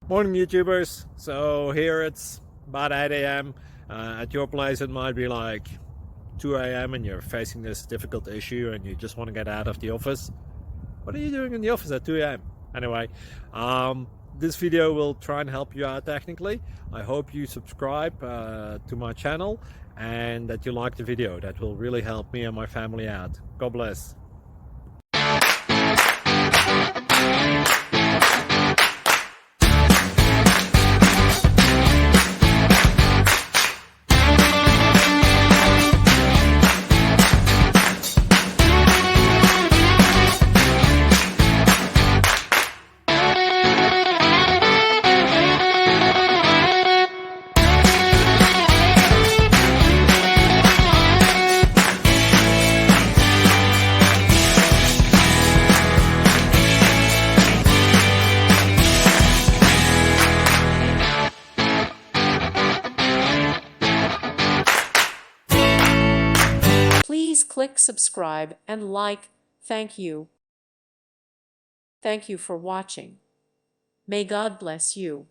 Morning YouTubers. So here it's about 8 a.m. At your place it might be like 2 a.m. and you're facing this difficult issue and you just want to get out of the office. What are you doing in the office at 2 a.m.? Anyway, this video will try and help you out technically. I hope you subscribe to my channel and that you like the video. That will really help me and my family out. God bless. Please click subscribe and like. Thank you. Thank you for watching. May God bless you.